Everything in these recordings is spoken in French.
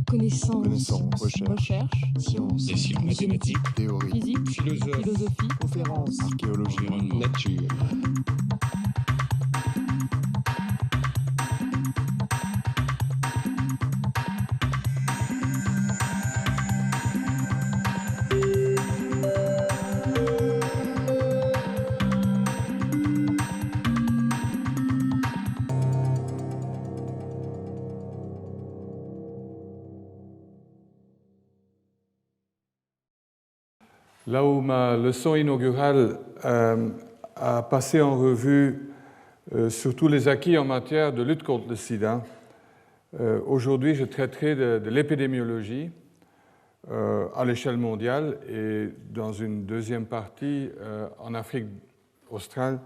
Connaissance, recherche, sciences, Dessin mathématiques, théorie, physique, philosophie, conférence, archéologie, nature. Là où ma leçon inaugurale a passé en revue sur tous les acquis en matière de lutte contre le sida, aujourd'hui je traiterai de l'épidémiologie à l'échelle mondiale et dans une deuxième partie en Afrique australe,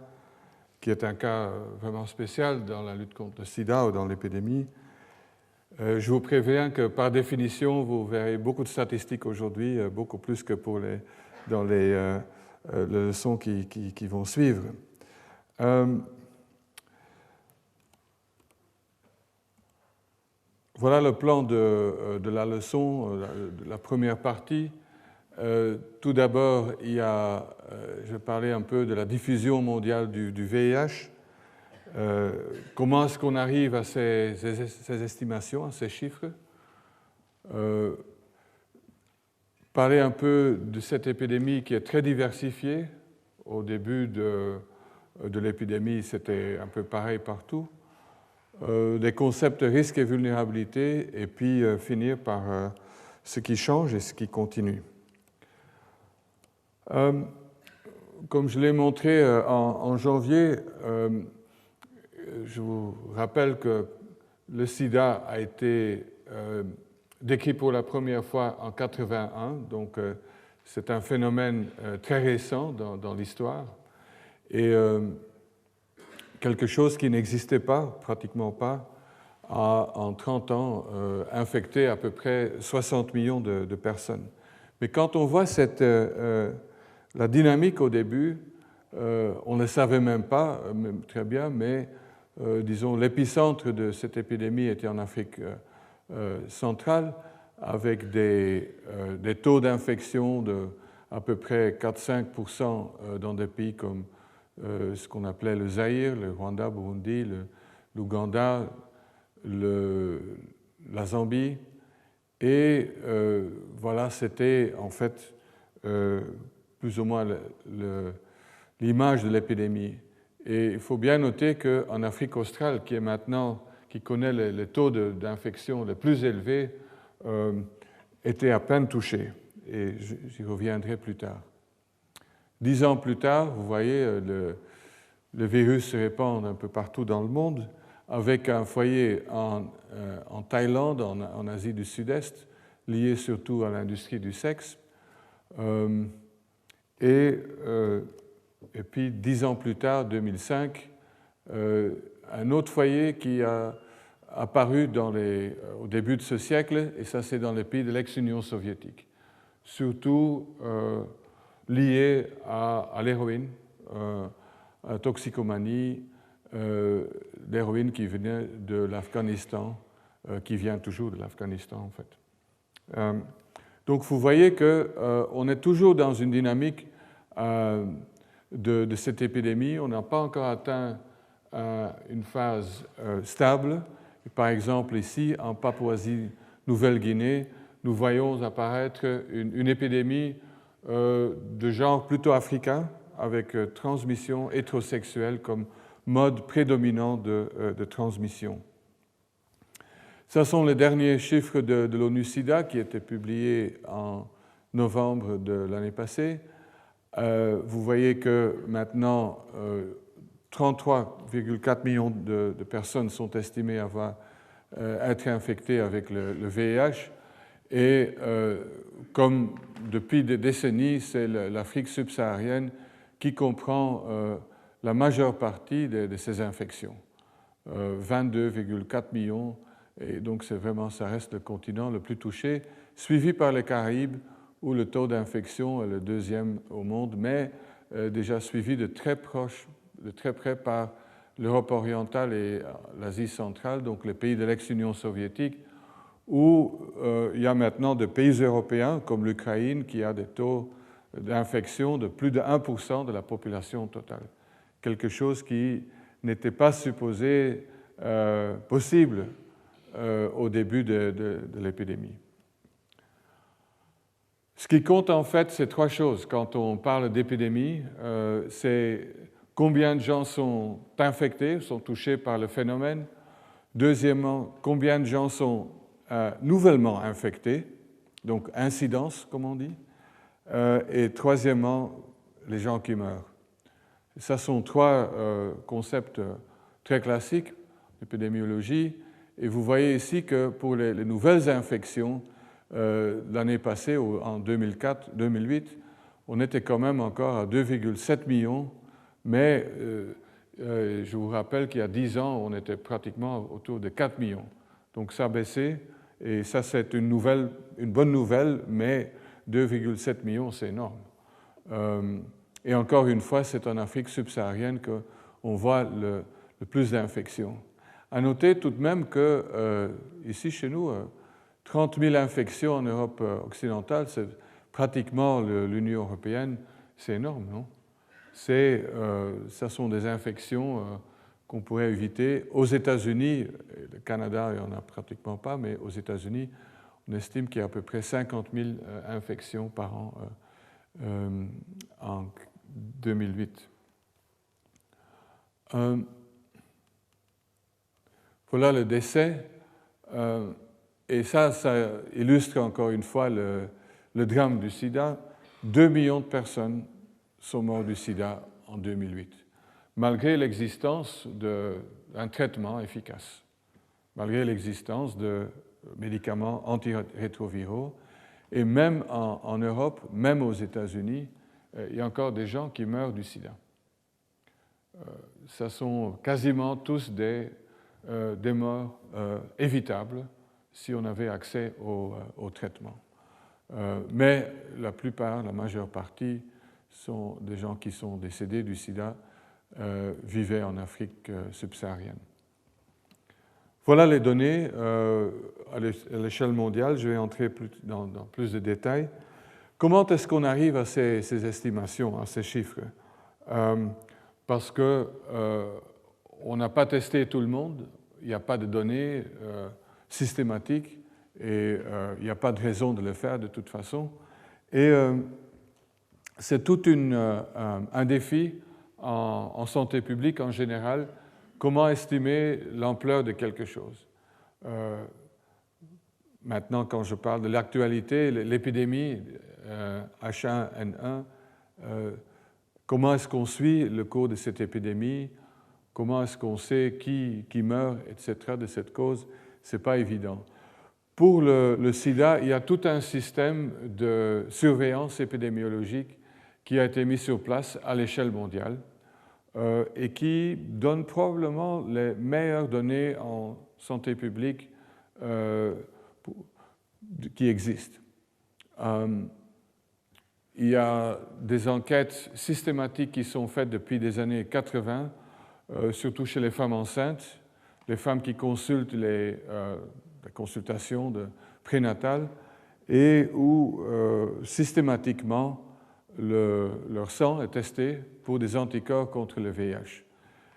qui est un cas vraiment spécial dans la lutte contre le sida ou dans l'épidémie. Je vous préviens que par définition, vous verrez beaucoup de statistiques aujourd'hui, beaucoup plus que dans les leçons qui vont suivre. Voilà le plan de la leçon, de la première partie. Tout d'abord, je vais parler un peu de la diffusion mondiale du VIH. Comment est-ce qu'on arrive à ces estimations, à ces chiffres? Parler un peu de cette épidémie qui est très diversifiée. Au début de l'épidémie, c'était un peu pareil partout. Des concepts de risque et vulnérabilité, et puis finir par ce qui change et ce qui continue. Comme je l'ai montré en janvier, je vous rappelle que le sida a été décrit pour la première fois en 1981, donc c'est un phénomène très récent dans l'histoire et quelque chose qui n'existait pas, pratiquement pas, a en 30 ans infecté à peu près 60 millions de personnes. Mais quand on voit la dynamique au début, on ne savait même pas très bien, mais disons l'épicentre de cette épidémie était en Afrique centrale, avec des taux d'infection de à peu près 4-5% dans des pays comme ce qu'on appelait le Zaïre, le Rwanda, Burundi, l'Ouganda, la Zambie. Et voilà, c'était en fait plus ou moins l'image de l'épidémie. Et il faut bien noter qu'en Afrique australe, qui connaît les taux d'infection les plus élevés, était à peine touché. Et j'y reviendrai plus tard. 10 ans plus tard, vous voyez, le virus se répand un peu partout dans le monde, avec un foyer en Thaïlande, en Asie du Sud-Est, lié surtout à l'industrie du sexe. Et puis 10 ans plus tard, 2005, un autre foyer qui a apparu au début de ce siècle, et ça c'est dans les pays de l'ex-Union soviétique, surtout lié à l'héroïne, à la toxicomanie, l'héroïne qui venait de l'Afghanistan, qui vient toujours de l'Afghanistan en fait. Donc vous voyez qu'on est toujours dans une dynamique de cette épidémie. On n'a pas encore atteint une phase stable. Par exemple, ici, en Papouasie-Nouvelle-Guinée, nous voyons apparaître une épidémie de genre plutôt africain, avec transmission hétérosexuelle comme mode prédominant de transmission. Ce sont les derniers chiffres de l'ONU-SIDA qui étaient publiés en novembre de l'année passée. Vous voyez que maintenant, 33,4 millions de personnes sont estimées être infectées avec le VIH. Et comme depuis des décennies, c'est l'Afrique subsaharienne qui comprend la majeure partie de ces infections, 22,4 millions. Et donc, ça reste le continent le plus touché, suivi par les Caraïbes, où le taux d'infection est le deuxième au monde, mais déjà suivi de très près par l'Europe orientale et l'Asie centrale, donc les pays de l'ex-Union soviétique, où il y a maintenant des pays européens, comme l'Ukraine, qui a des taux d'infection de plus de 1% de la population totale. Quelque chose qui n'était pas supposé possible au début de l'épidémie. Ce qui compte en fait, c'est trois choses quand on parle d'épidémie. C'est combien de gens sont infectés, sont touchés par le phénomène. Deuxièmement, combien de gens sont nouvellement infectés, donc incidence, comme on dit. Et troisièmement, les gens qui meurent. Ça sont trois concepts très classiques d'épidémiologie. Et vous voyez ici que pour les nouvelles infections, l'année passée, en 2008, on était quand même encore à 2,7 millions, mais je vous rappelle qu'il y a 10 ans, on était pratiquement autour de 4 millions. Donc ça a baissé, et ça c'est une bonne nouvelle, mais 2,7 millions, c'est énorme. Et encore une fois, c'est en Afrique subsaharienne qu'on voit le plus d'infections. À noter tout de même que ici chez nous, 30 000 infections en Europe occidentale, c'est pratiquement l'Union européenne, c'est énorme, non? Ça sont des infections qu'on pourrait éviter. Aux États-Unis, le Canada, il n'y en a pratiquement pas, mais aux États-Unis, on estime qu'il y a à peu près 50 000 infections par an en 2008. Voilà le décès. Et ça illustre encore une fois le drame du sida. 2 millions de personnes sont mortes du sida en 2008, malgré l'existence d'un traitement efficace, malgré l'existence de médicaments antirétroviraux. Et même en Europe, même aux États-Unis, il y a encore des gens qui meurent du sida. Ce sont quasiment tous des morts évitables si on avait accès au traitement. Mais la plupart, la majeure partie, sont des gens qui sont décédés du sida, vivaient en Afrique subsaharienne. Voilà les données à l'échelle mondiale. Je vais entrer dans plus de détails. Comment est-ce qu'on arrive à ces estimations, à ces chiffres? Parce qu'on n'a pas testé tout le monde, il n'y a pas de données systématiques et il n'y a pas de raison de le faire de toute façon. Et c'est tout un défi en santé publique en général. Comment estimer l'ampleur de quelque chose? Maintenant, quand je parle de l'actualité, l'épidémie H1N1, comment est-ce qu'on suit le cours de cette épidémie? Comment est-ce qu'on sait qui meurt, etc., de cette cause? Ce n'est pas évident. Pour le sida, il y a tout un système de surveillance épidémiologique qui a été mis sur place à l'échelle mondiale et qui donne probablement les meilleures données en santé publique qui existent. Il y a des enquêtes systématiques qui sont faites depuis les années 80, surtout chez les femmes enceintes, les femmes qui consultent les consultations prénatales et où systématiquement leur sang est testé pour des anticorps contre le VIH.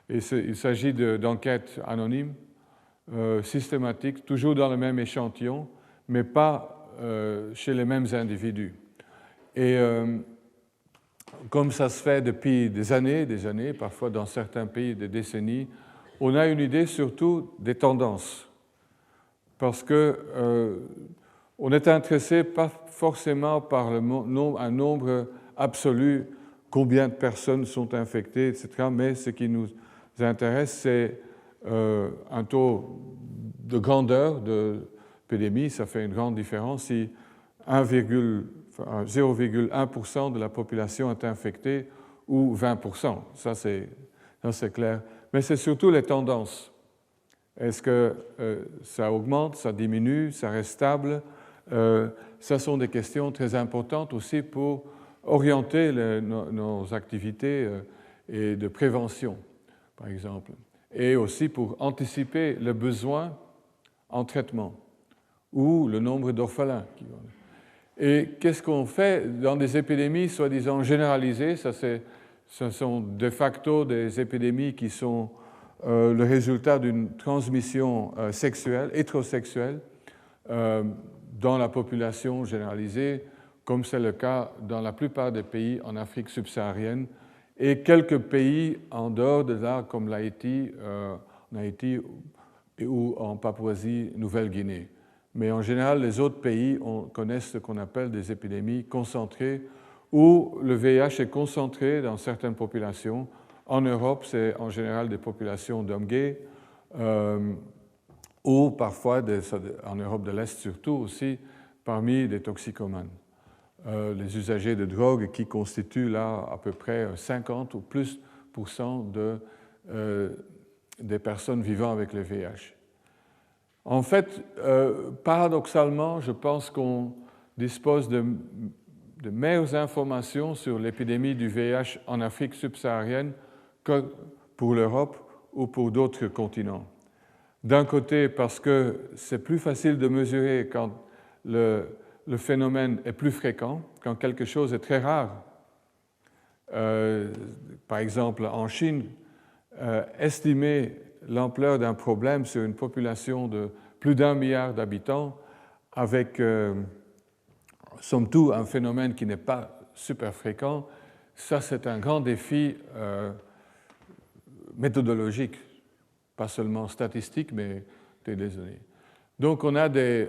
Et il s'agit d'enquêtes anonymes, systématiques, toujours dans le même échantillon, mais pas chez les mêmes individus. Et comme ça se fait depuis des années, parfois dans certains pays des décennies, on a une idée surtout des tendances. Parce qu'on est intéressé pas forcément par un nombre absolu, combien de personnes sont infectées, etc. Mais ce qui nous intéresse, c'est un taux de grandeur de l'épidémie. Ça fait une grande différence si 0,1% de la population est infectée ou 20%. Ça, c'est clair. Mais c'est surtout les tendances. Est-ce que ça augmente, ça diminue, ça reste stable? Ça sont des questions très importantes aussi pour orienter nos activités et de prévention, par exemple, et aussi pour anticiper le besoin en traitement. ou le nombre d'orphelins. Et qu'est-ce qu'on fait dans des épidémies soi-disant généralisées? Ce sont de facto des épidémies qui sont le résultat d'une transmission sexuelle, hétérosexuelle, dans la population généralisée, comme c'est le cas dans la plupart des pays en Afrique subsaharienne, et quelques pays en dehors de là, comme l'Haïti, en Haïti ou en Papouasie-Nouvelle-Guinée. Mais en général, les autres pays connaissent ce qu'on appelle des épidémies concentrées, où le VIH est concentré dans certaines populations. En Europe, c'est en général des populations d'hommes gays, ou parfois, en Europe de l'Est surtout aussi, parmi des toxicomanes. Les usagers de drogue qui constituent là à peu près 50 ou plus des personnes vivant avec le VIH. En fait, paradoxalement, je pense qu'on dispose de meilleures informations sur l'épidémie du VIH en Afrique subsaharienne que pour l'Europe ou pour d'autres continents. D'un côté, parce que c'est plus facile de mesurer quand le phénomène est plus fréquent, quand quelque chose est très rare. Par exemple, en Chine, estimer l'ampleur d'un problème sur une population de plus d'1 milliard d'habitants avec, somme toute, un phénomène qui n'est pas super fréquent, ça c'est un grand défi méthodologique, pas seulement statistique, mais des données. Donc on a des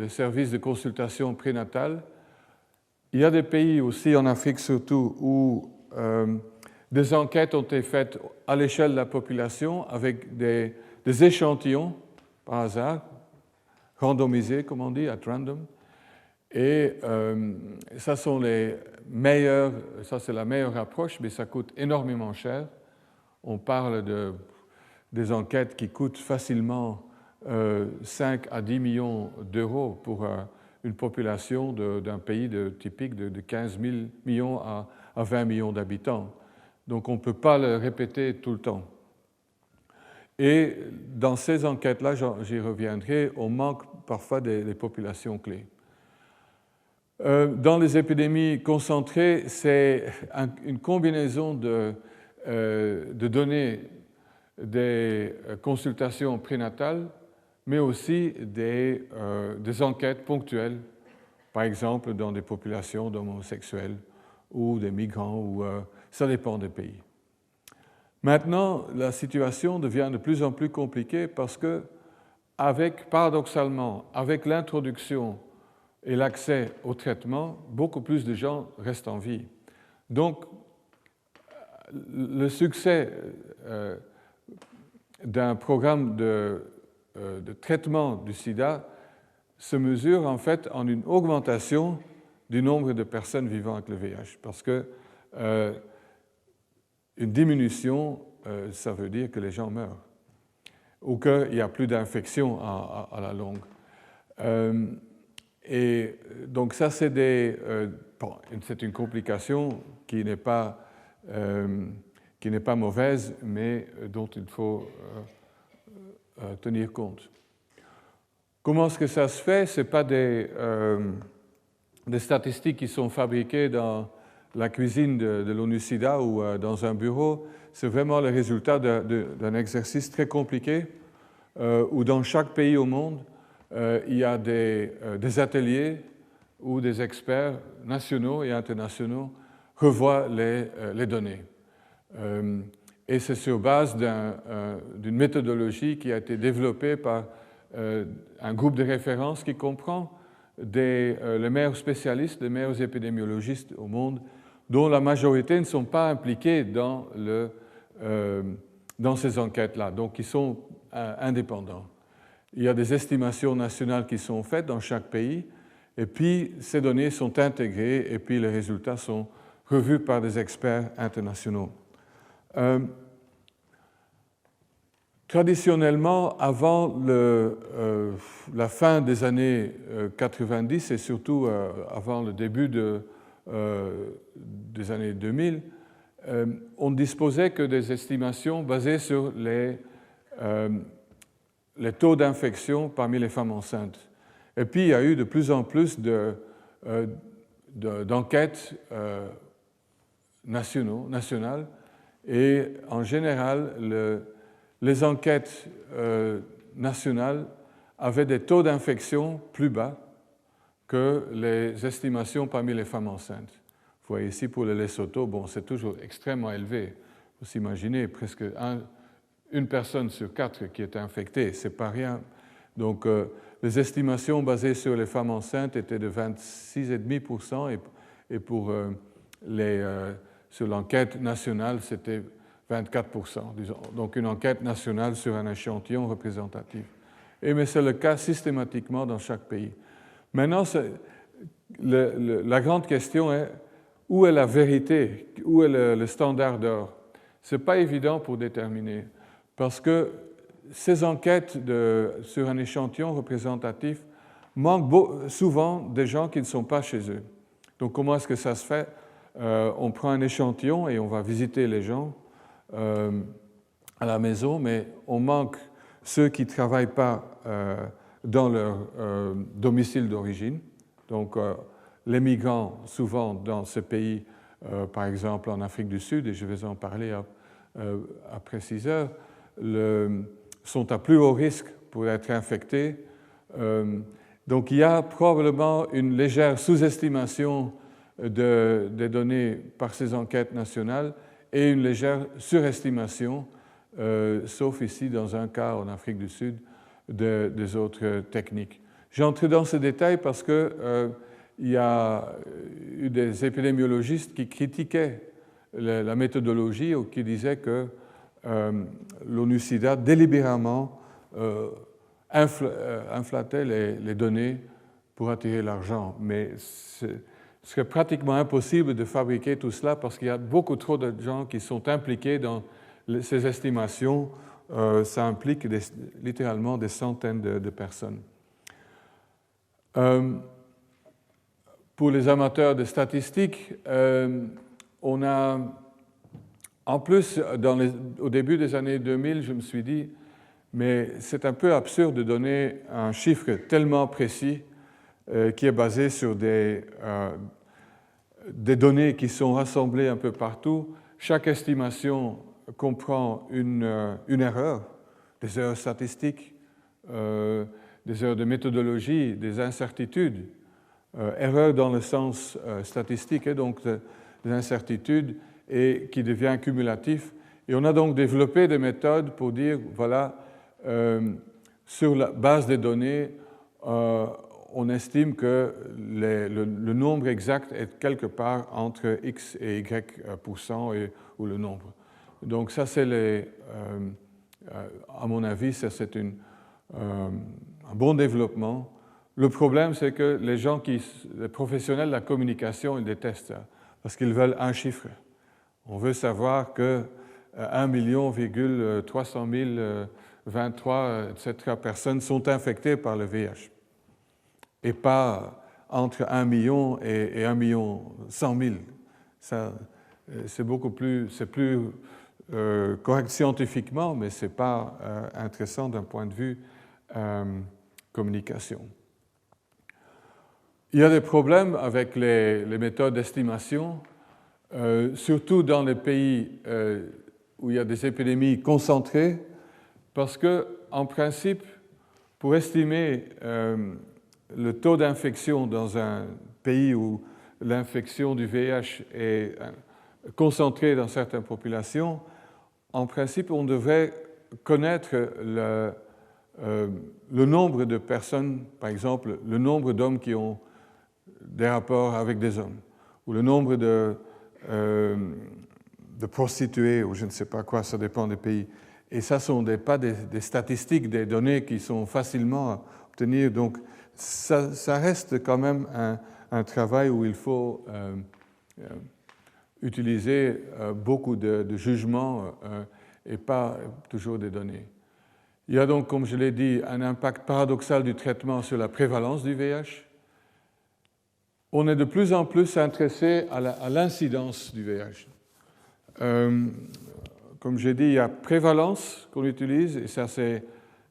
services de consultation prénatale. Il y a des pays aussi, en Afrique surtout, où des enquêtes ont été faites à l'échelle de la population avec des échantillons, par hasard, randomisés, comme on dit, at random. Et ça sont les meilleurs, ça c'est la meilleure approche, mais ça coûte énormément cher. On parle des enquêtes qui coûtent facilement 5 à 10 millions d'euros pour une population d'un pays typique de 15 millions à 20 millions d'habitants. Donc on ne peut pas le répéter tout le temps. Et dans ces enquêtes-là, j'y reviendrai, on manque parfois des populations clés. Dans les épidémies concentrées, c'est une combinaison de données des consultations prénatales, mais aussi des enquêtes ponctuelles, par exemple dans des populations d'homosexuels ou des migrants, ou ça dépend des pays. Maintenant, la situation devient de plus en plus compliquée parce que, paradoxalement, avec l'introduction et l'accès au traitement, beaucoup plus de gens restent en vie. Donc, le succès d'un programme de traitement du sida se mesure en fait en une augmentation du nombre de personnes vivant avec le VIH, parce que une diminution, ça veut dire que les gens meurent, ou qu'il n'y a plus d'infection à la longue. Et donc ça, c'est une complication qui n'est pas mauvaise, mais dont il faut tenir compte. Comment est-ce que ça se fait? Ce n'est pas des statistiques qui sont fabriquées dans la cuisine de l'ONU-SIDA ou dans un bureau. C'est vraiment le résultat d'un exercice très compliqué où dans chaque pays au monde, il y a des ateliers où des experts nationaux et internationaux revoient les données. Et c'est sur base d'une méthodologie qui a été développée par un groupe de référence qui comprend les meilleurs spécialistes, les meilleurs épidémiologistes au monde, dont la majorité ne sont pas impliqués dans ces enquêtes-là, donc ils sont indépendants. Il y a des estimations nationales qui sont faites dans chaque pays, et puis ces données sont intégrées, et puis les résultats sont revus par des experts internationaux. Traditionnellement, avant la fin des années 90 et surtout avant le début des années 2000, on ne disposait que des estimations basées sur les taux d'infection parmi les femmes enceintes. Et puis, il y a eu de plus en plus d'enquêtes nationales, et en général, les enquêtes nationales avaient des taux d'infection plus bas que les estimations parmi les femmes enceintes. Vous voyez ici pour le Lesotho, bon, c'est toujours extrêmement élevé. Vous imaginez presque une personne sur 4 qui est infectée, c'est pas rien. Donc, les estimations basées sur les femmes enceintes étaient de 26,5% et pour sur l'enquête nationale, c'était 24%, disons. Donc, une enquête nationale sur un échantillon représentatif. Mais c'est le cas systématiquement dans chaque pays. Maintenant, la grande question est où est la vérité, où est le standard d'or? Ce n'est pas évident pour déterminer, parce que ces enquêtes sur un échantillon représentatif manquent souvent des gens qui ne sont pas chez eux. Donc comment est-ce que ça se fait? On prend un échantillon et on va visiter les gens à la maison, mais on manque ceux qui ne travaillent pas dans leur domicile d'origine. Donc les migrants, souvent dans ce pays, par exemple en Afrique du Sud, et je vais en parler après 6 heures, sont à plus haut risque pour être infectés. Donc il y a probablement une légère sous-estimation des données par ces enquêtes nationales et une légère surestimation, sauf ici dans un cas en Afrique du Sud, des autres techniques. J'entre dans ce détail parce que il y a eu des épidémiologistes qui critiquaient la méthodologie ou qui disaient que l'ONU-SIDA délibérément inflatait les données pour attirer l'argent. Mais ce serait pratiquement impossible de fabriquer tout cela parce qu'il y a beaucoup trop de gens qui sont impliqués dans ces estimations. Ça implique littéralement des centaines de personnes. Pour les amateurs de statistiques, on a, en plus, au début des années 2000, je me suis dit, mais c'est un peu absurde de donner un chiffre tellement précis qui est basé sur des données qui sont rassemblées un peu partout. Chaque estimation comprend une erreur, des erreurs statistiques, des erreurs de méthodologie, des incertitudes. Erreur dans le sens statistique, et donc des incertitudes, et qui devient cumulatif. Et on a donc développé des méthodes pour dire, voilà, sur la base des données, on estime que le nombre exact est quelque part entre X et Y%, ou le nombre. Donc ça, c'est à mon avis, ça c'est un bon développement. Le problème, c'est que les professionnels de la communication, ils détestent ça, parce qu'ils veulent un chiffre. On veut savoir que 1,3 023, etc. personnes sont infectées par le VIH, et pas entre 1 million et 1 100 000. Ça, c'est plus correct scientifiquement, mais ce n'est pas intéressant d'un point de vue communication. Il y a des problèmes avec les méthodes d'estimation, surtout dans les pays où il y a des épidémies concentrées, parce que, en principe, pour estimer le taux d'infection dans un pays où l'infection du VIH est concentrée dans certaines populations, en principe, on devrait connaître le nombre de personnes, par exemple, le nombre d'hommes qui ont des rapports avec des hommes, ou le nombre de prostituées, ou je ne sais pas quoi, ça dépend des pays. Et ça ne sont pas des statistiques, des données qui sont facilement à obtenir. Donc, ça reste quand même un travail où il faut utiliser beaucoup de jugements et pas toujours des données. Il y a donc, comme je l'ai dit, un impact paradoxal du traitement sur la prévalence du VIH. On est de plus en plus intéressé à l'incidence du VIH. Comme j'ai dit, il y a prévalence qu'on utilise, et ça c'est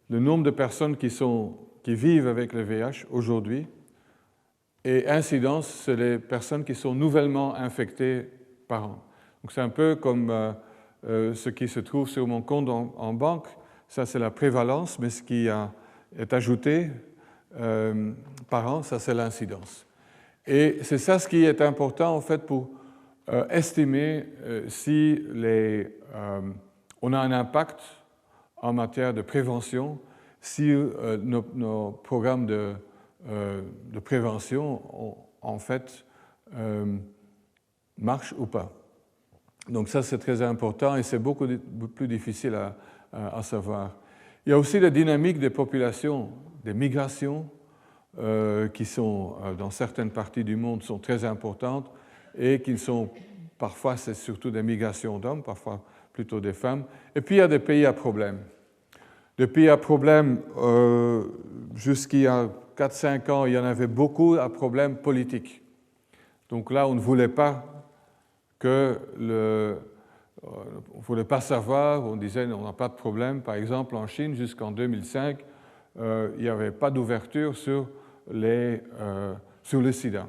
le nombre de personnes qui vivent avec le VIH aujourd'hui, et incidence, c'est les personnes qui sont nouvellement infectées par an. Donc c'est un peu comme ce qui se trouve sur mon compte en banque. Ça, c'est la prévalence, mais ce qui est ajouté par an, ça, c'est l'incidence. Et c'est ça ce qui est important, en fait, pour estimer si on a un impact en matière de prévention, si nos programmes de prévention, en fait, marchent ou pas. Donc ça, c'est très important et c'est beaucoup plus difficile à savoir. Il y a aussi la dynamique des populations, des migrations, qui sont, dans certaines parties du monde, sont très importantes et qui sont, parfois, c'est surtout des migrations d'hommes, parfois plutôt des femmes. Et puis, il y a des pays à problème. Des pays à problème, jusqu'il y a 4-5 ans, il y en avait beaucoup à problème politique. Donc là, on ne voulait pas on ne voulait pas savoir, on disait on n'a pas de problème. Par exemple, en Chine, jusqu'en 2005, il n'y avait pas d'ouverture sur le sida.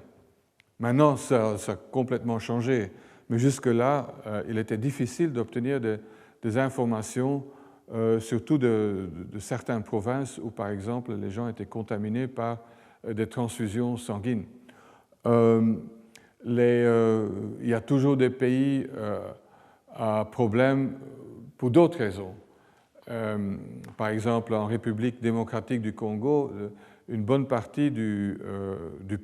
Maintenant, ça a complètement changé. Mais jusque-là, il était difficile d'obtenir des informations, surtout de certaines provinces où, par exemple, les gens étaient contaminés par des transfusions sanguines. Il y a toujours des pays à problème pour d'autres raisons. Par exemple, en République démocratique du Congo, une bonne partie du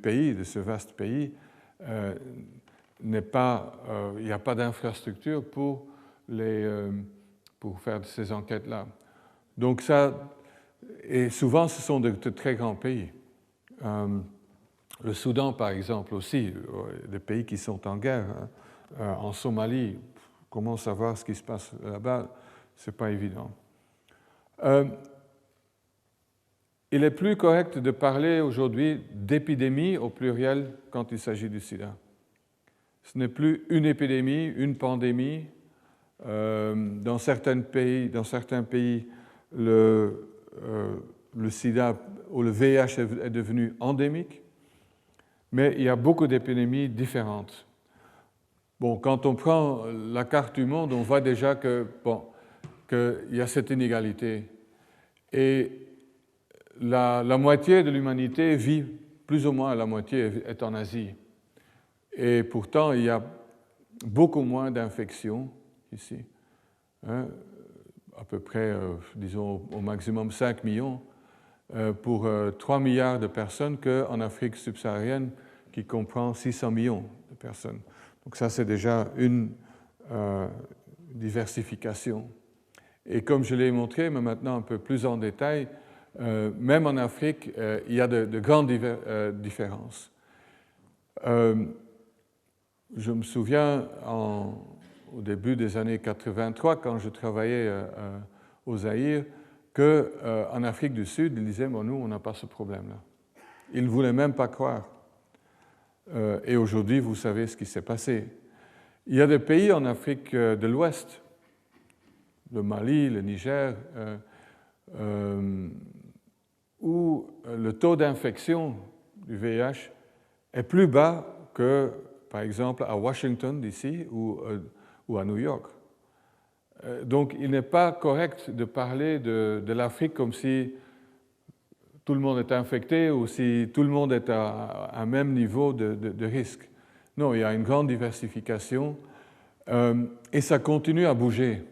pays, de ce vaste pays, il n'y a pas d'infrastructure pour faire ces enquêtes-là. Donc ça, et souvent ce sont de très grands pays. Le Soudan, par exemple, aussi, des pays qui sont en guerre. En Somalie, comment savoir ce qui se passe là-bas? Ce n'est pas évident. Il est plus correct de parler aujourd'hui d'épidémie au pluriel quand il s'agit du sida. Ce n'est plus une épidémie, une pandémie. Dans certains pays, le sida ou le VIH est devenu endémique. Mais il y a beaucoup d'épidémies différentes. Bon, quand on prend la carte du monde, on voit déjà qu'il y a cette inégalité. Et la moitié de l'humanité vit, plus ou moins la moitié est en Asie. Et pourtant, il y a beaucoup moins d'infections ici. Hein, à peu près, disons, au maximum 5 millions. Pour 3 milliards de personnes qu'en Afrique subsaharienne, qui comprend 600 millions de personnes. Donc ça, c'est déjà une diversification. Et comme je l'ai montré, mais maintenant un peu plus en détail, même en Afrique, il y a de grandes différences. Je me souviens, au début des années 83, quand je travaillais au Zaïre, qu'en Afrique du Sud, ils disaient nous, on n'a pas ce problème-là. Ils ne voulaient même pas croire. Et aujourd'hui, vous savez ce qui s'est passé. Il y a des pays en Afrique de l'Ouest, le Mali, le Niger, où le taux d'infection du VIH est plus bas que, par exemple, à Washington, d'ici, ou à New York. Donc, il n'est pas correct de parler de l'Afrique comme si tout le monde est infecté ou si tout le monde est à un même niveau de risque. Non, il y a une grande diversification et ça continue à bouger.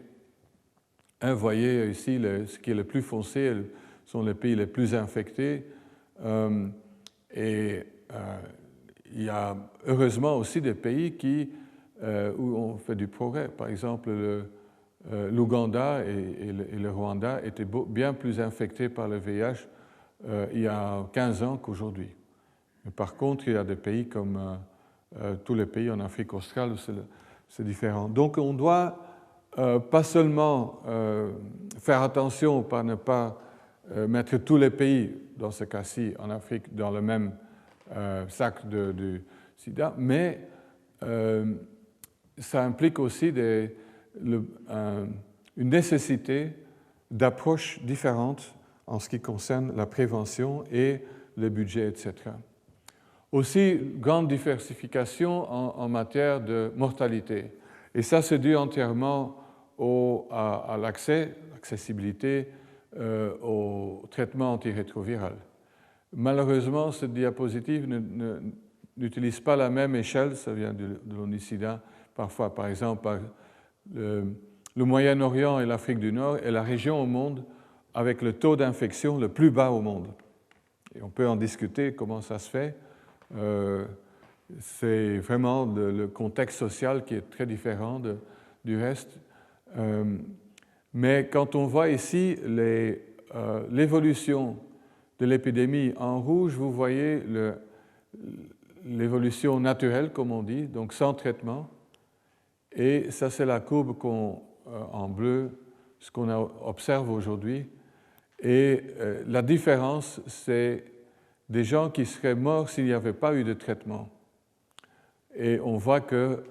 Vous voyez ici, ce qui est le plus foncé sont les pays les plus infectés. Et il y a heureusement aussi des pays où on fait du progrès. Par exemple, l'Ouganda et le Rwanda étaient bien plus infectés par le VIH il y a 15 ans qu'aujourd'hui. Mais par contre, il y a des pays comme tous les pays en Afrique australe où c'est différent. Donc on doit pas seulement faire attention par ne pas mettre tous les pays, dans ce cas-ci en Afrique, dans le même sac du sida, mais ça implique aussi une nécessité d'approches différentes en ce qui concerne la prévention et le budget, etc. Aussi, grande diversification en matière de mortalité. Et ça, c'est dû entièrement à l'accessibilité au traitement antirétroviral. Malheureusement, cette diapositive n'utilise pas la même échelle, ça vient de l'ONU-SIDA, parfois, par exemple, le Moyen-Orient et l'Afrique du Nord est la région au monde avec le taux d'infection le plus bas au monde. Et on peut en discuter comment ça se fait. C'est vraiment le contexte social qui est très différent du reste. Mais quand on voit ici l'évolution de l'épidémie en rouge, vous voyez l'évolution naturelle, comme on dit, donc sans traitement. Et ça, c'est la courbe en bleu, ce qu'on observe aujourd'hui. Et la différence, c'est des gens qui seraient morts s'il n'y avait pas eu de traitement. Et on voit que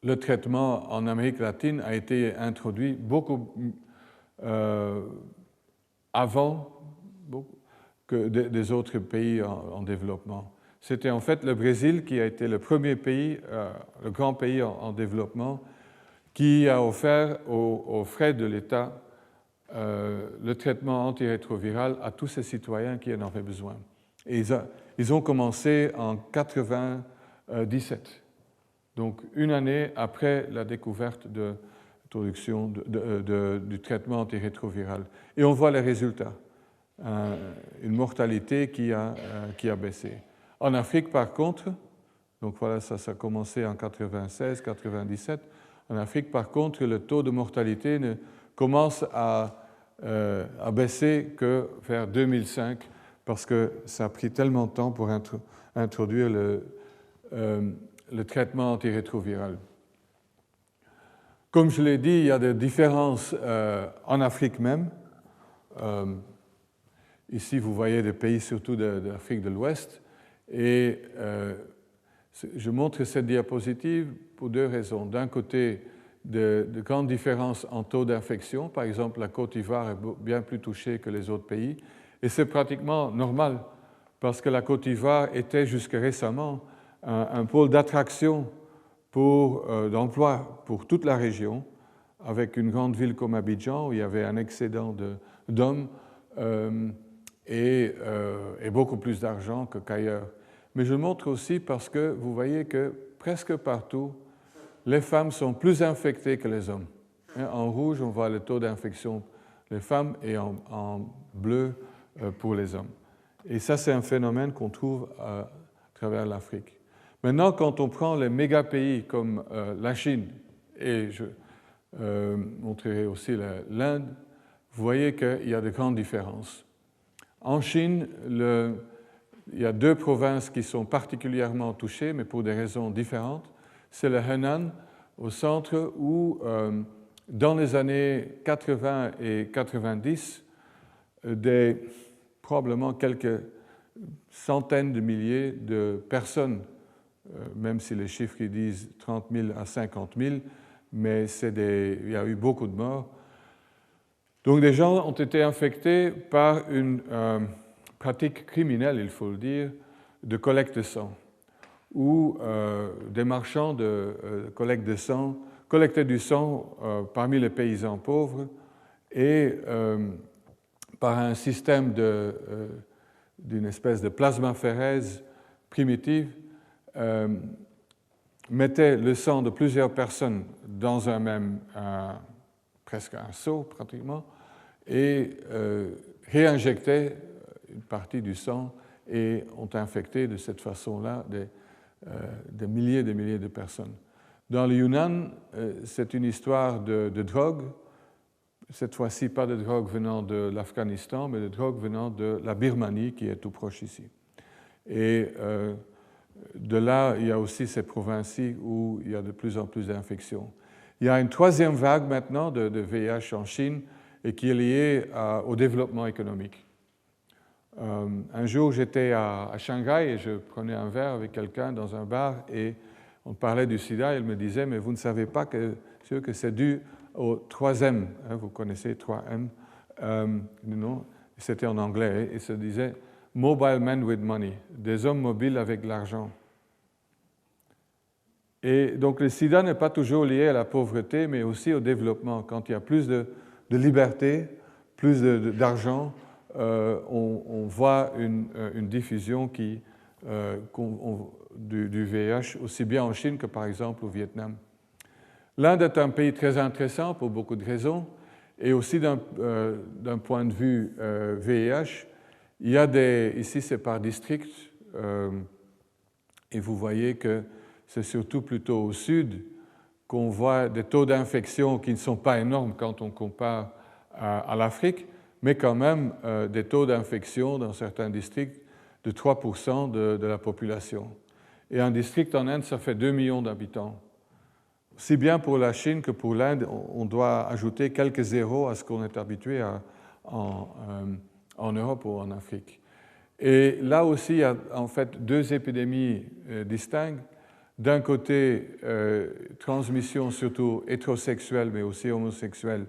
le traitement en Amérique latine a été introduit beaucoup avant que des autres pays en développement. C'était en fait le Brésil qui a été le premier pays, le grand pays en développement, qui a offert aux frais de l'État le traitement antirétroviral à tous ses citoyens qui en avaient besoin. Et ils ont commencé en 1997, donc une année après la découverte de l'introduction du traitement antirétroviral. Et on voit les résultats, une mortalité qui a baissé. En Afrique, par contre, donc voilà, ça a commencé en 96, 97. En Afrique, par contre, le taux de mortalité commence à baisser que vers 2005, parce que ça a pris tellement de temps pour introduire le traitement antirétroviral. Comme je l'ai dit, il y a des différences en Afrique même. Ici, vous voyez des pays surtout d'Afrique de l'Ouest. Et je montre cette diapositive pour deux raisons. D'un côté, de grandes différences en taux d'infection. Par exemple, la Côte d'Ivoire est bien plus touchée que les autres pays. Et c'est pratiquement normal, parce que la Côte d'Ivoire était jusqu'à récemment un pôle d'attraction d'emploi pour toute la région, avec une grande ville comme Abidjan, où il y avait un excédent d'hommes et beaucoup plus d'argent qu'ailleurs. Mais je le montre aussi parce que vous voyez que presque partout, les femmes sont plus infectées que les hommes. En rouge, on voit le taux d'infection des femmes et en bleu pour les hommes. Et ça, c'est un phénomène qu'on trouve à travers l'Afrique. Maintenant, quand on prend les méga-pays comme la Chine, et je montrerai aussi l'Inde, vous voyez qu'il y a de grandes différences. En Chine, il y a deux provinces qui sont particulièrement touchées, mais pour des raisons différentes. C'est le Henan, au centre, où dans les années 80 et 90, probablement quelques centaines de milliers de personnes, même si les chiffres disent 30 000 à 50 000, mais il y a eu beaucoup de morts. Donc des gens ont été infectés par une pratique criminelle, il faut le dire, de collecte de sang, où des marchands de collecte de sang collectaient du sang parmi les paysans pauvres et par un système d'une espèce de plasmaphérèse primitive, mettaient le sang de plusieurs personnes dans presque un seau pratiquement, et réinjectaient une partie du sang et ont infecté de cette façon-là des milliers de personnes. Dans le Yunnan, c'est une histoire de drogue, cette fois-ci pas de drogue venant de l'Afghanistan, mais de drogue venant de la Birmanie, qui est tout proche ici. Et de là, il y a aussi ces provinces-ci où il y a de plus en plus d'infections. Il y a une troisième vague maintenant de VIH en Chine et qui est liée au développement économique. Un jour, j'étais à Shanghai et je prenais un verre avec quelqu'un dans un bar et on parlait du sida et il me disait « mais vous ne savez pas que c'est dû au 3M, hein, vous connaissez 3M, non, c'était en anglais, et ça disait « Mobile men with money », des hommes mobiles avec de l'argent. Et donc le sida n'est pas toujours lié à la pauvreté, mais aussi au développement. Quand il y a plus de liberté, plus d'argent, on voit une diffusion du VIH aussi bien en Chine que par exemple au Vietnam. L'Inde est un pays très intéressant pour beaucoup de raisons, et aussi d'un point de vue VIH, il y a ici c'est par district, et vous voyez que c'est surtout plutôt au sud qu'on voit des taux d'infection qui ne sont pas énormes quand on compare à l'Afrique, mais quand même des taux d'infection dans certains districts de 3% de la population. Et un district en Inde, ça fait 2 millions d'habitants. Si bien pour la Chine que pour l'Inde, on doit ajouter quelques zéros à ce qu'on est habitué en Europe ou en Afrique. Et là aussi, il y a en fait deux épidémies distinctes. D'un côté, transmission surtout hétérosexuelle, mais aussi homosexuelle,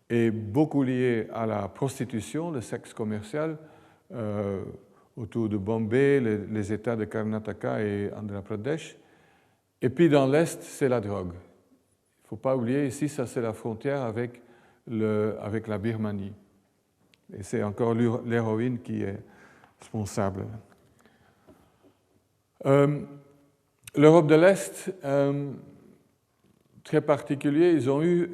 est beaucoup liée à la prostitution, le sexe commercial, autour de Bombay, les États de Karnataka et Andhra Pradesh. Et puis dans l'Est, c'est la drogue. Il ne faut pas oublier, ici, ça c'est la frontière avec la Birmanie. Et c'est encore l'héroïne qui est responsable. L'Europe de l'Est, très particulier, ils ont eu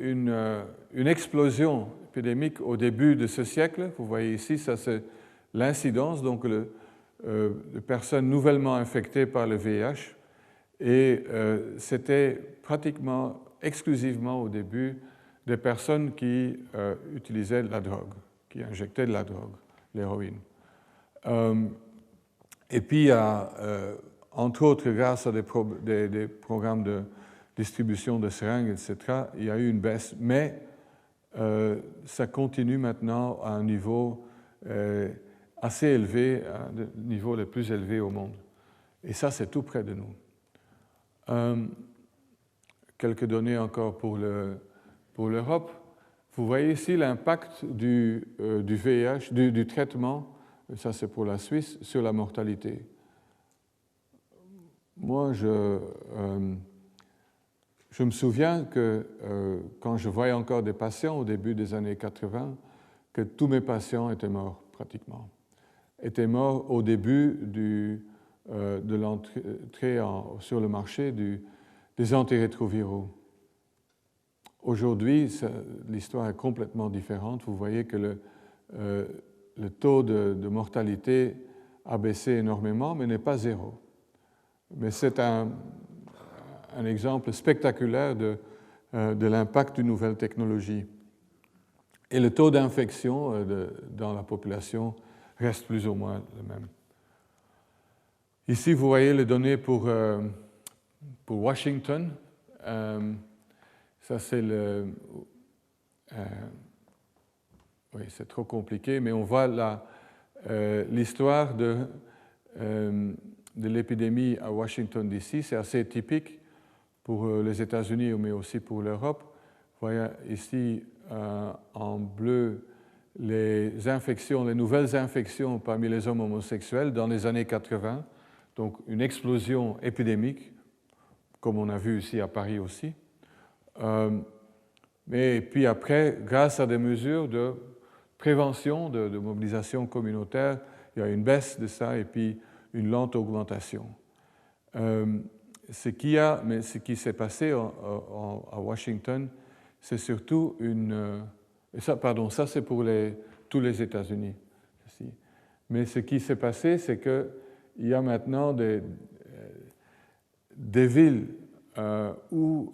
une explosion épidémique au début de ce siècle. Vous voyez ici, ça c'est l'incidence, donc de personnes nouvellement infectées par le VIH. Et c'était pratiquement exclusivement au début des personnes qui utilisaient de la drogue, qui injectaient de la drogue, l'héroïne. Et puis, entre autres, grâce à des programmes de distribution de seringues, etc., il y a eu une baisse. Mais ça continue maintenant à un niveau assez élevé, le niveau le plus élevé au monde. Et ça, c'est tout près de nous. Quelques données encore pour l'Europe. Vous voyez ici l'impact du VIH, du traitement, ça c'est pour la Suisse, sur la mortalité. Moi, je me souviens que quand je voyais encore des patients au début des années 80, que tous mes patients étaient morts pratiquement. Étaient morts au début de l'entrée sur le marché des antirétroviraux. Aujourd'hui, l'histoire est complètement différente. Vous voyez que le taux de mortalité a baissé énormément, mais n'est pas zéro. Mais c'est un exemple spectaculaire de l'impact d'une nouvelle technologie. Et le taux d'infection dans la population reste plus ou moins le même. Ici, vous voyez les données pour Washington. Ça, c'est oui, c'est trop compliqué, mais on voit l'histoire de l'épidémie à Washington, D.C. C'est assez typique pour les États-Unis, mais aussi pour l'Europe. Vous voyez ici en bleu les nouvelles infections parmi les hommes homosexuels dans les années 80. Donc une explosion épidémique, comme on a vu ici à Paris aussi. Mais puis après, grâce à des mesures de prévention, de mobilisation communautaire, il y a une baisse de ça et puis une lente augmentation. Ce qui s'est passé à Washington, c'est surtout ça c'est pour tous les États-Unis. Mais ce qui s'est passé, c'est qu'il y a maintenant des villes où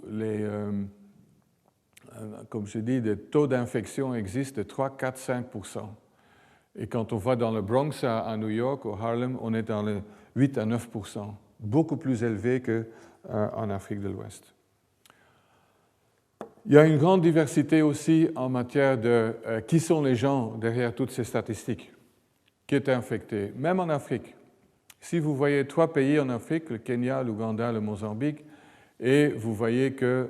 comme je dis, des taux d'infection existent de 3, 4, 5%. Et quand on va dans le Bronx à New York, au Harlem, on est dans le 8 à 9%, beaucoup plus élevé qu'en Afrique de l'Ouest. Il y a une grande diversité aussi en matière de qui sont les gens derrière toutes ces statistiques, qui est infecté, même en Afrique. Si vous voyez 3 pays en Afrique, le Kenya, l'Ouganda, le Mozambique, et vous voyez que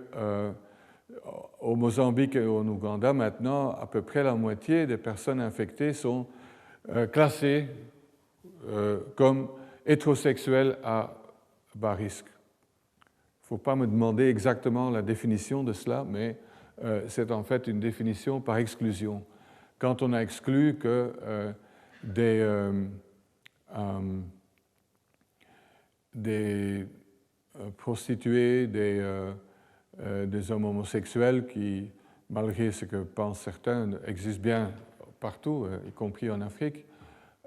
Au Mozambique et au Ouganda, maintenant, à peu près la moitié des personnes infectées sont classées comme hétérosexuels à bas risque. Il ne faut pas me demander exactement la définition de cela, mais c'est en fait une définition par exclusion. Quand on a exclu que des prostituées, des hommes homosexuels qui, malgré ce que pensent certains, existent bien partout, y compris en Afrique,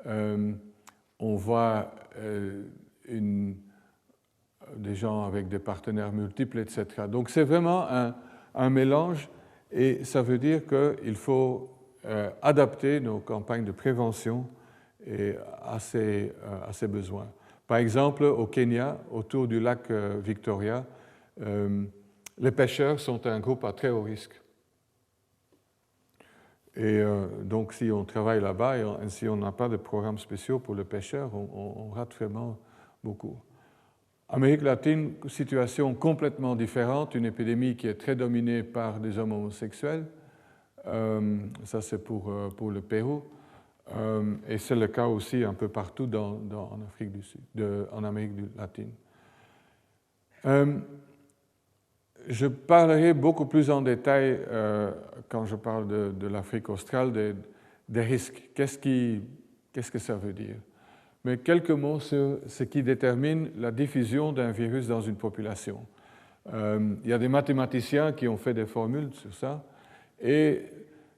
on voit des gens avec des partenaires multiples, etc. Donc c'est vraiment un mélange et ça veut dire qu'il faut adapter nos campagnes de prévention à ces besoins. Par exemple, au Kenya, autour du lac Victoria, les pêcheurs sont un groupe à très haut risque. Et donc, si on travaille là-bas et si on n'a pas de programmes spéciaux pour les pêcheurs, on rate vraiment beaucoup. Amérique latine, situation complètement différente, une épidémie qui est très dominée par des hommes homosexuels. Ça, c'est pour le Pérou. Et c'est le cas aussi un peu partout en Afrique du Sud, en Amérique latine. Je parlerai beaucoup plus en détail quand je parle de l'Afrique australe des risques. Qu'est-ce que ça veut dire? Mais quelques mots sur ce qui détermine la diffusion d'un virus dans une population. Il y a des mathématiciens qui ont fait des formules sur ça, et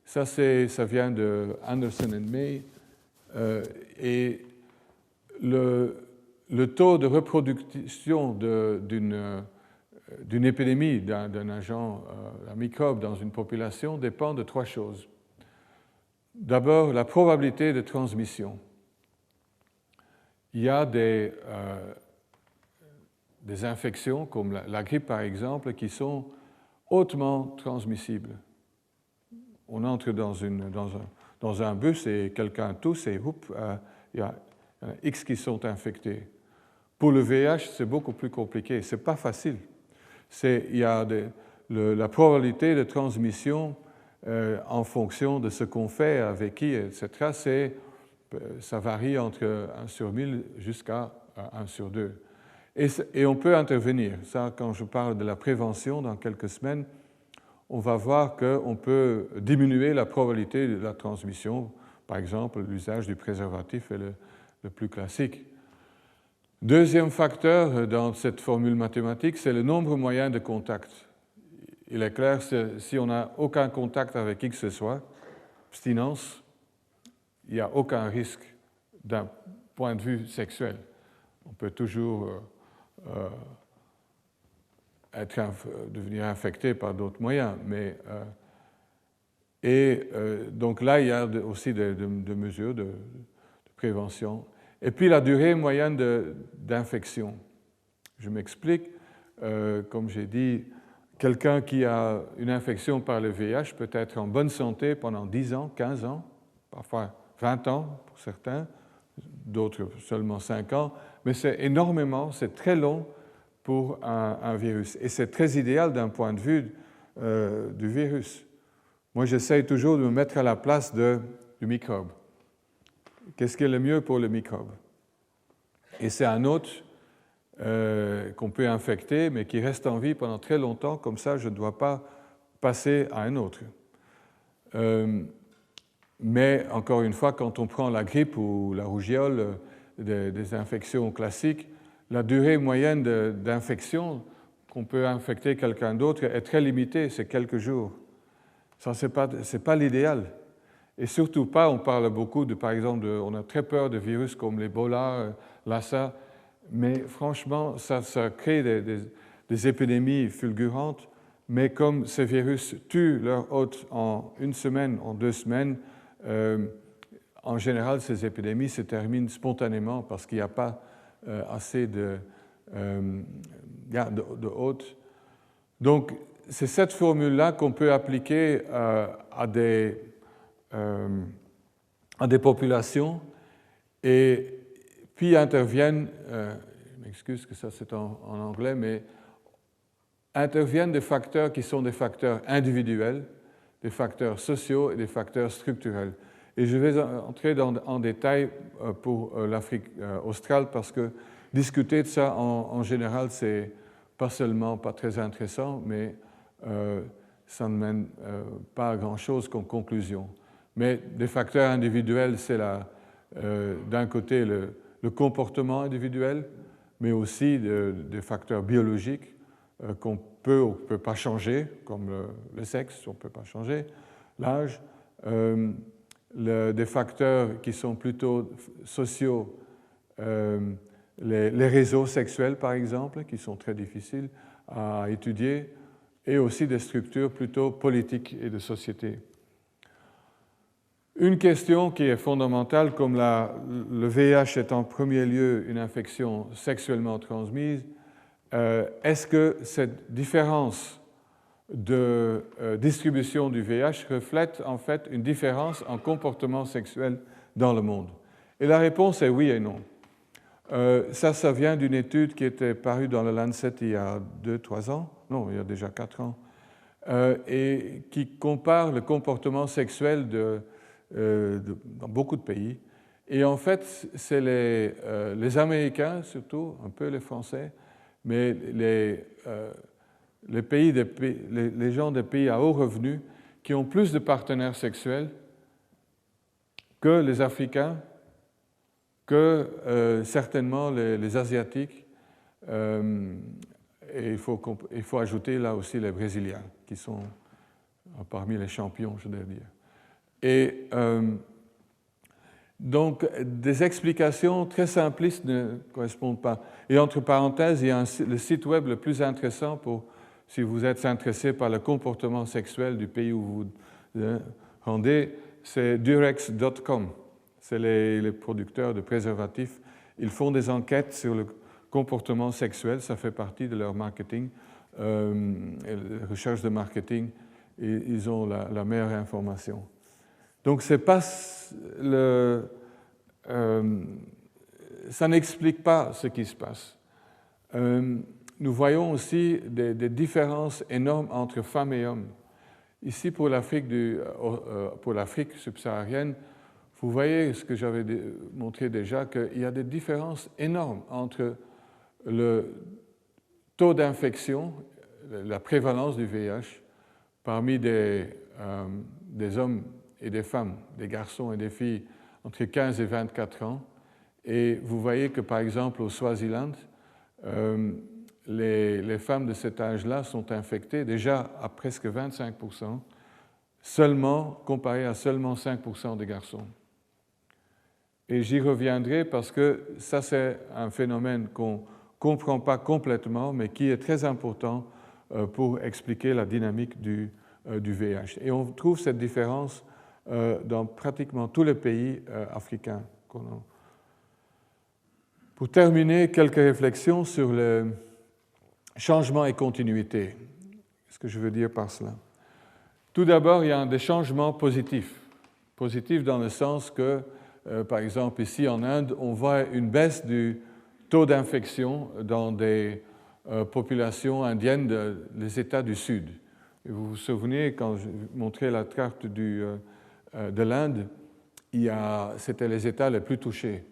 ça vient de Anderson and May, et le taux de reproduction d'une épidémie, d'un agent, un microbe dans une population dépend de trois choses. D'abord, la probabilité de transmission. Il y a des infections, comme la grippe par exemple, qui sont hautement transmissibles. On entre dans un bus et quelqu'un tousse et il y a X qui sont infectés. Pour le VIH, c'est beaucoup plus compliqué. Ce n'est pas facile. Il y a la probabilité de transmission en fonction de ce qu'on fait, avec qui, etc. Ça varie entre 1 sur 1000 jusqu'à 1 sur 2. Et on peut intervenir. Ça, quand je parle de la prévention, dans quelques semaines, on va voir qu'on peut diminuer la probabilité de la transmission. Par exemple, l'usage du préservatif est le plus classique. Deuxième facteur dans cette formule mathématique, c'est le nombre moyen de contacts. Il est clair, si on n'a aucun contact avec qui que ce soit, abstinence, il n'y a aucun risque d'un point de vue sexuel. On peut toujours devenir infecté par d'autres moyens. Donc là, il y a aussi des mesures de prévention. Et puis la durée moyenne d'infection. Je m'explique. Comme j'ai dit, quelqu'un qui a une infection par le VIH peut être en bonne santé pendant 10 ans, 15 ans, parfois 20 ans pour certains, d'autres seulement 5 ans, mais c'est énormément, c'est très long pour un virus. Et c'est très idéal d'un point de vue du virus. Moi, j'essaye toujours de me mettre à la place du microbe. Qu'est-ce qui est le mieux pour le microbe? Et c'est un hôte qu'on peut infecter, mais qui reste en vie pendant très longtemps, comme ça, je ne dois pas passer à un autre. Mais encore une fois, quand on prend la grippe ou la rougeole, des infections classiques, la durée moyenne d'infection qu'on peut infecter quelqu'un d'autre est très limitée, c'est quelques jours. Ça, ce n'est pas l'idéal. Et surtout pas, on parle beaucoup par exemple, on a très peur de virus comme l'Ebola, Lassa, mais franchement, ça crée des épidémies fulgurantes, mais comme ces virus tuent leur hôte en 1 semaine, en 2 semaines, en général, ces épidémies se terminent spontanément parce qu'il n'y a pas assez de hôtes. Donc, c'est cette formule-là qu'on peut appliquer à des populations, et puis interviennent, je m'excuse que ça c'est en anglais, mais interviennent des facteurs qui sont des facteurs individuels, des facteurs sociaux et des facteurs structurels. Et je vais entrer en détail pour l'Afrique australe parce que discuter de ça en général, c'est pas seulement pas très intéressant, mais ça ne mène pas à grand-chose comme conclusion. Mais des facteurs individuels, c'est d'un côté le comportement individuel, mais aussi des facteurs biologiques qu'on peut ou ne peut pas changer, comme le sexe, on ne peut pas changer, l'âge, des facteurs qui sont plutôt sociaux, les réseaux sexuels, par exemple, qui sont très difficiles à étudier, et aussi des structures plutôt politiques et de société. Une question qui est fondamentale, comme le VIH est en premier lieu une infection sexuellement transmise, est-ce que cette différence de distribution du VIH reflète en fait une différence en comportement sexuel dans le monde? Et la réponse est oui et non. Ça vient d'une étude qui était parue dans le Lancet il y a 2-3 ans, non, il y a déjà 4 ans, et qui compare le comportement sexuel dans beaucoup de pays. Et en fait, c'est les Américains, surtout, un peu les Français, mais les gens des pays à haut revenu qui ont plus de partenaires sexuels que les Africains, que certainement les Asiatiques. Et il faut ajouter là aussi les Brésiliens, qui sont parmi les champions, je dois dire. Et donc, des explications très simplistes ne correspondent pas. Et entre parenthèses, il y a le site web le plus intéressant si vous êtes intéressé par le comportement sexuel du pays où vous vous rendez, c'est durex.com. C'est les producteurs de préservatifs. Ils font des enquêtes sur le comportement sexuel, ça fait partie de leur marketing, recherche de marketing, et ils ont la meilleure information. Donc, ça n'explique pas ce qui se passe. Nous voyons aussi des différences énormes entre femmes et hommes. Ici, pour l'Afrique subsaharienne, vous voyez ce que j'avais montré déjà, qu'il y a des différences énormes entre le taux d'infection, la prévalence du VIH parmi des hommes et des femmes, des garçons et des filles entre 15 et 24 ans. Et vous voyez que, par exemple, au Swaziland, les femmes de cet âge-là sont infectées déjà à presque 25%, seulement comparé à seulement 5% des garçons. Et j'y reviendrai parce que ça, c'est un phénomène qu'on ne comprend pas complètement, mais qui est très important pour expliquer la dynamique du VIH. Et on trouve cette différence dans pratiquement tous les pays africains. Pour terminer, quelques réflexions sur le changement et continuité. Qu'est-ce que je veux dire par cela? Tout d'abord, il y a des changements positifs. Positifs dans le sens que, par exemple, ici en Inde, on voit une baisse du taux d'infection dans des populations indiennes des États du Sud. Et vous vous souvenez, quand je montrais la carte de l'Inde, c'était les États les plus touchés.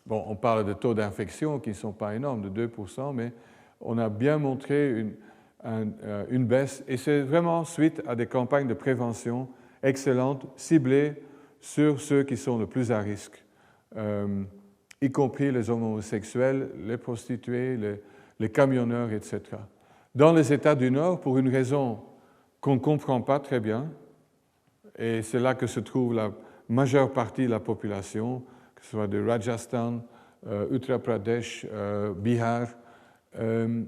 Bon, on parle de taux d'infection qui ne sont pas énormes, de 2%, mais on a bien montré une baisse, et c'est vraiment suite à des campagnes de prévention excellentes, ciblées sur ceux qui sont le plus à risque, y compris les homosexuels, les prostituées, les camionneurs, etc. Dans les États du Nord, pour une raison qu'on ne comprend pas très bien, et c'est là que se trouve la majeure partie de la population, que ce soit de Rajasthan, Uttar Pradesh, Bihar, le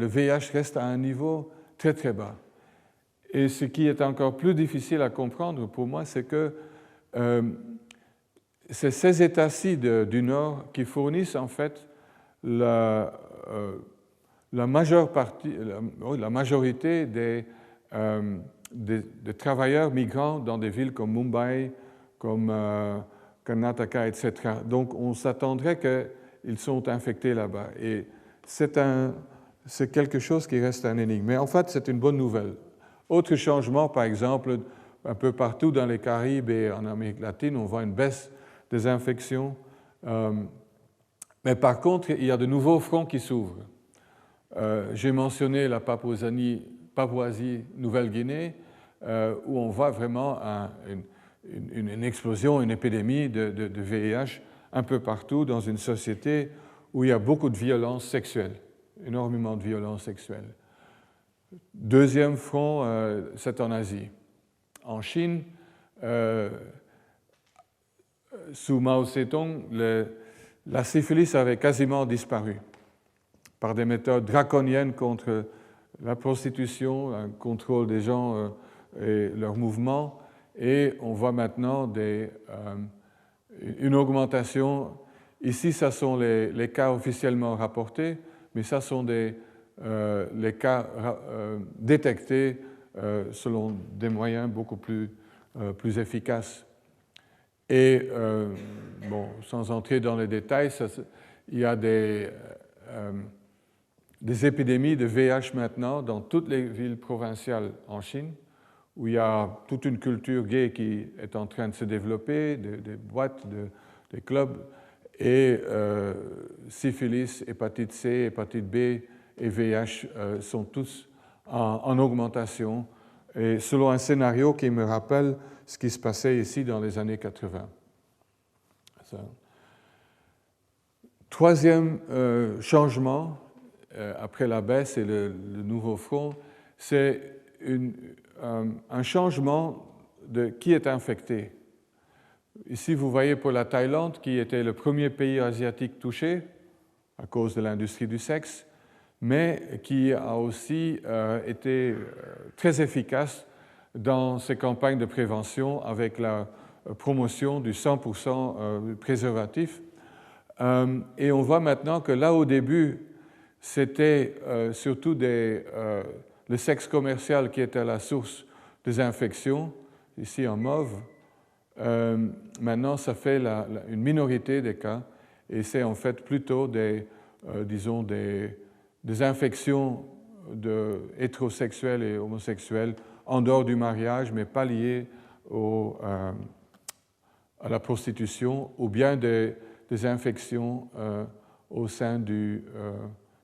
VIH reste à un niveau très très bas. Et ce qui est encore plus difficile à comprendre pour moi, c'est que c'est ces États-ci du Nord qui fournissent en fait la majorité des travailleurs migrants dans des villes comme Mumbai, comme Karnataka, etc. Donc on s'attendrait qu'ils sont infectés là-bas. Et c'est c'est quelque chose qui reste un énigme. Mais en fait, c'est une bonne nouvelle. Autre changement, par exemple, un peu partout dans les Caraïbes et en Amérique latine, on voit une baisse des infections. Mais par contre, il y a de nouveaux fronts qui s'ouvrent. J'ai mentionné la Papouasie-Nouvelle-Guinée, où on voit vraiment une explosion, une épidémie de VIH un peu partout dans une société où il y a beaucoup de violences sexuelles, énormément de violences sexuelles. Deuxième front, c'est en Asie. En Chine, sous Mao Zedong, la syphilis avait quasiment disparu par des méthodes draconiennes contre la prostitution, un contrôle des gens et leurs mouvements. Et on voit maintenant une augmentation. Ici, ce sont les cas officiellement rapportés, mais ce sont les cas détectés selon des moyens beaucoup plus efficaces. Et, bon, sans entrer dans les détails, il y a des épidémies de VIH maintenant dans toutes les villes provinciales en Chine, où il y a toute une culture gay qui est en train de se développer, des boîtes, des clubs, et syphilis, hépatite C, hépatite B et VIH sont tous en augmentation, et selon un scénario qui me rappelle ce qui se passait ici dans les années 80. Troisième changement, après la baisse et le nouveau front, c'est un changement de qui est infecté. Ici, vous voyez pour la Thaïlande, qui était le premier pays asiatique touché à cause de l'industrie du sexe, mais qui a aussi été très efficace dans ses campagnes de prévention avec la promotion du 100% préservatif. Et on voit maintenant que là, au début, c'était surtout le sexe commercial qui était la source des infections, ici en mauve. Maintenant, ça fait une minorité des cas, et c'est en fait plutôt des infections hétérosexuelles et homosexuelles en dehors du mariage, mais pas liées à la prostitution, ou bien des infections au sein du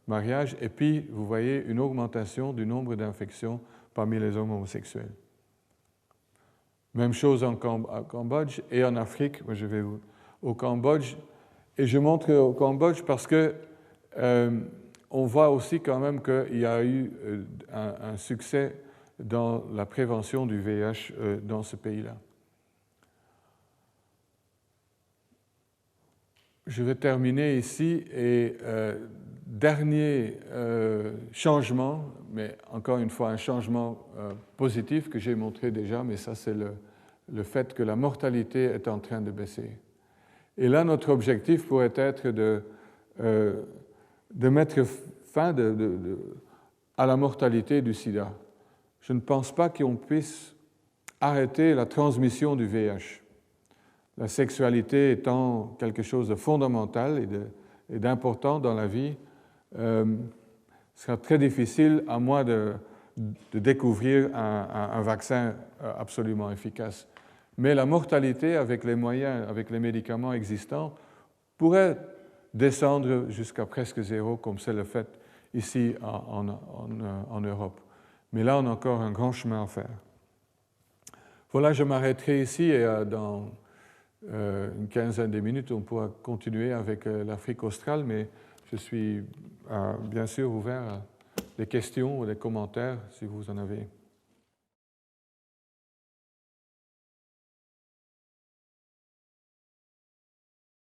mariage. Et puis, vous voyez une augmentation du nombre d'infections parmi les hommes homosexuels. Même chose en Cambodge et en Afrique. Moi, je vais au Cambodge. Et je montre au Cambodge parce que on voit aussi quand même qu'il y a eu un succès dans la prévention du VIH dans ce pays-là. Je vais terminer ici et dernier changement, mais encore une fois un changement positif que j'ai montré déjà, mais ça c'est le fait que la mortalité est en train de baisser. Et là, notre objectif pourrait être de mettre fin à la mortalité du sida. Je ne pense pas qu'on puisse arrêter la transmission du VIH. La sexualité étant quelque chose de fondamental et d'important dans la vie, ce sera très difficile, à moins de découvrir un vaccin absolument efficace. Mais la mortalité, avec les moyens, avec les médicaments existants, pourrait descendre jusqu'à presque zéro, comme c'est le fait ici en Europe. Mais là, on a encore un grand chemin à faire. Voilà, je m'arrêterai ici et dans une quinzaine de minutes, on pourra continuer avec l'Afrique australe, mais je suis bien sûr ouvert à des questions ou des commentaires si vous en avez.